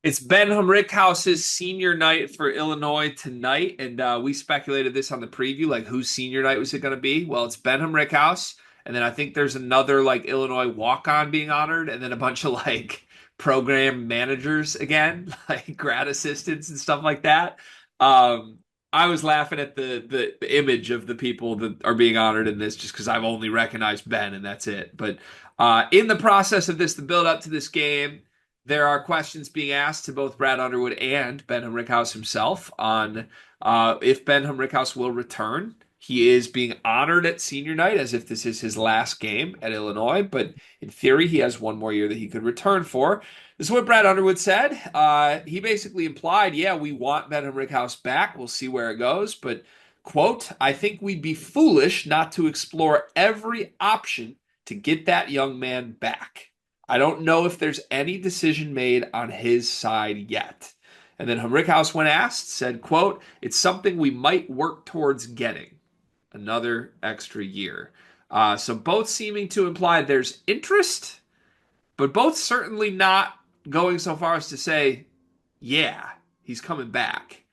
It's Ben Humrichous' senior night for Illinois tonight, and we speculated this on the preview, like whose senior night was it going to be? Well, it's Ben Humrichous, and then I think there's another like Illinois walk-on being honored, and then a bunch of like program managers again, like grad assistants and stuff like that. Um, I was laughing at the image of the people that are being honored in this, just because I've only recognized Ben, and that's it. But in the process of this, the build up to this game. There are questions being asked to both Brad Underwood and Ben Humrichous himself on if Ben Humrichous will return. He is being honored at senior night as if this is his last game at Illinois, but in theory, he has one more year that he could return for. This is what Brad Underwood said. He basically implied, yeah, we want Ben Humrichous back. We'll see where it goes, but quote, I think we'd be foolish not to explore every option to get that young man back. I don't know if there's any decision made on his side yet. And then Humrichous, when asked, said, quote, it's something we might work towards getting another extra year. So both seeming to imply there's interest, but both certainly not going so far as to say, yeah, he's coming back.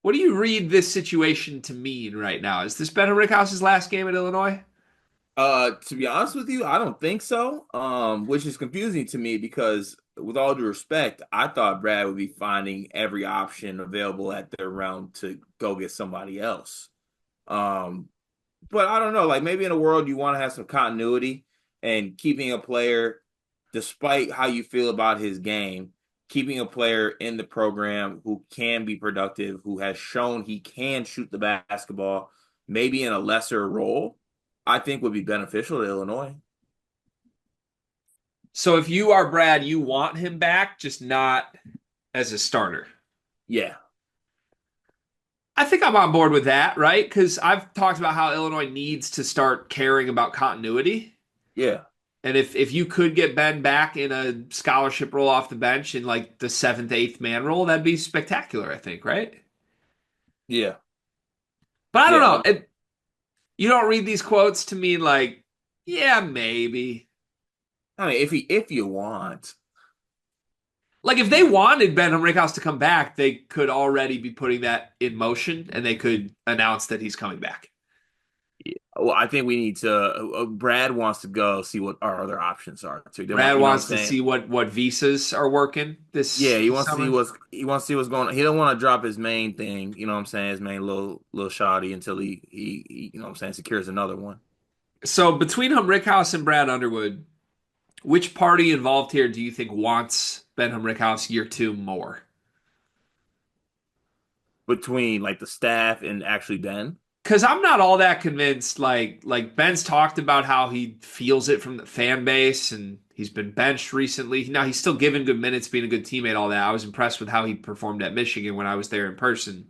What do you read this situation to mean right now? Is this Ben Humrichous' last game at Illinois? To be honest with you, I don't think so. Which is confusing to me because, with all due respect, I thought Brad would be finding every option available at their realm to go get somebody else. Um, but I don't know. Like maybe in a world you want to have some continuity and keeping a player, despite how you feel about his game, keeping a player in the program who can be productive, who has shown he can shoot the basketball, maybe in a lesser role, I think would be beneficial to Illinois. So if you are Brad, you want him back, just not as a starter. Yeah, I think I'm on board with that, right? Because I've talked about how Illinois needs to start caring about continuity. yeah, And if you could get Ben back in a scholarship role off the bench in like the seventh, eighth man role, that'd be spectacular, I think, right? yeah, But I don't yeah. know. You don't read these quotes to me like, yeah, maybe. I mean, if you want, Like if they wanted Ben Henriquez to come back, they could already be putting that in motion and they could announce that he's coming back. well, I think we need to. Brad wants to go see what our other options are too. They want, Brad you know what I'm wants to saying? see what visas are working Yeah, this summer. he wants to see what's going on. He don't want to drop his main thing, you know what I'm saying, his main little shoddy until he you know what I'm saying, secures another one. So between Humrickhouse and Brad Underwood, which party involved here do you think wants Ben Humrickhouse year two more? Between like the staff and actually Ben. Because I'm not all that convinced. Like Ben's talked about how he feels it from the fan base, and he's been benched recently. Now he's still given good minutes, being a good teammate, all that. I was impressed with how he performed at Michigan when I was there in person.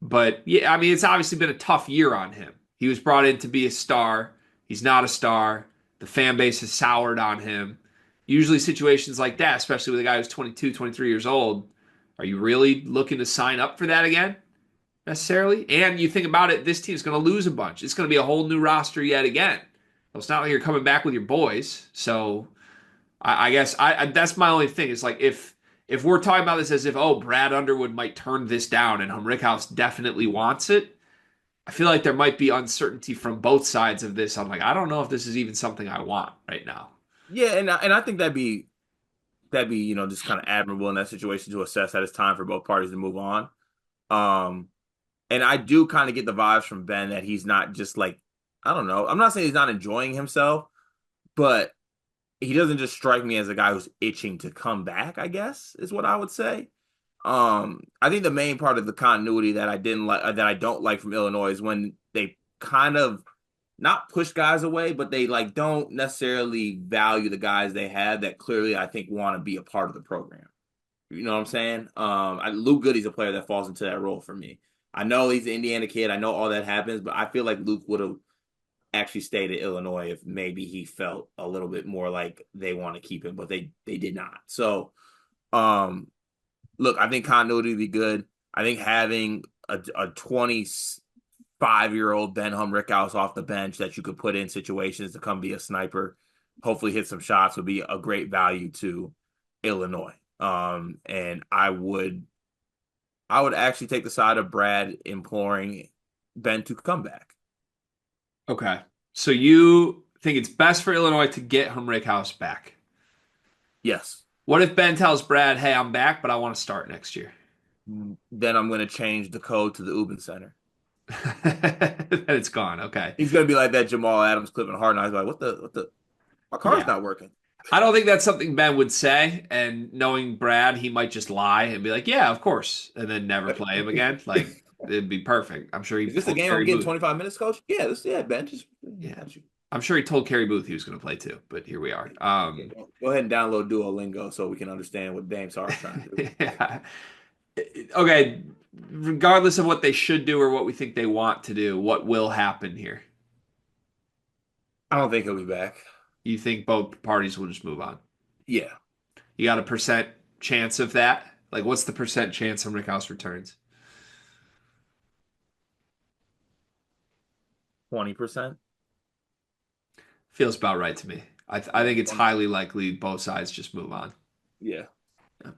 But yeah, I mean, it's obviously been a tough year on him. He was brought in to be a star. He's not a star. The fan base has soured on him. Usually, situations like that, especially with a guy who's 22, 23 years old, are you really looking to sign up for that again necessarily? And you think about it, this team's going to lose a bunch. It's going to be a whole new roster yet again. Well, it's not like you're coming back with your boys. So I guess that's my only thing. Is like if we're talking about this as if Brad Underwood might turn this down and Humrickhouse definitely wants it, I feel like there might be uncertainty from both sides of this. I'm like, I don't know if this is even something I want right now. Yeah, and I think that'd be, you know, just kind of admirable in that situation to assess that it's time for both parties to move on. Um and I do kind of get the vibes from Ben that he's not just like, I don't know. I'm not saying he's not enjoying himself, but he doesn't just strike me as a guy who's itching to come back, I guess, is what I would say. I think the main part of the continuity that I didn't like that I don't like from Illinois is when they kind of not push guys away, but they like don't necessarily value the guys they have that clearly I think want to be a part of the program. You know what I'm saying? Luke Goody's a player that falls into that role for me. I know he's an Indiana kid. I know all that happens, but I feel like Luke would have actually stayed at Illinois if maybe he felt a little bit more like they want to keep him, but they did not. So, um, look, I think continuity would be good. I think having a 25-year-old Ben Humrickhouse off the bench that you could put in situations to come be a sniper, hopefully hit some shots would be a great value to Illinois. And I would actually take the side of Brad imploring Ben to come back. Okay. So you think it's best for Illinois to get Humrichous back? Yes. What if Ben tells Brad, "Hey, I'm back, but I want to start next year"? Then I'm going to change the code to the Ubin Center. Then it's gone. Okay. He's going to be like that Jamal Adams clip in Hard Knocks, like, my car's Yeah. not working. I don't think that's something Ben would say. And knowing Brad, he might just lie and be like, "Yeah, of course," and then never play him again. Like it'd be perfect. I'm sure he Is this a told game I'm Kerry getting Booth. 25 minutes, coach? Yeah, Ben, just Yeah. got you. I'm sure he told Kerry Booth he was going to play too, but here we are. Yeah, go ahead and download Duolingo so we can understand what Dame Sarr's trying to do. Yeah. Okay. Regardless of what they should do or what we think they want to do, what will happen here? I don't think he'll be back. You think both parties will just move on? Yeah, You got a percent chance of that? Like, what's the percent chance Rick House returns? 20%. Feels about right to me. I Yeah, think it's 20. highly likely both sides just move on. Yeah. Yeah.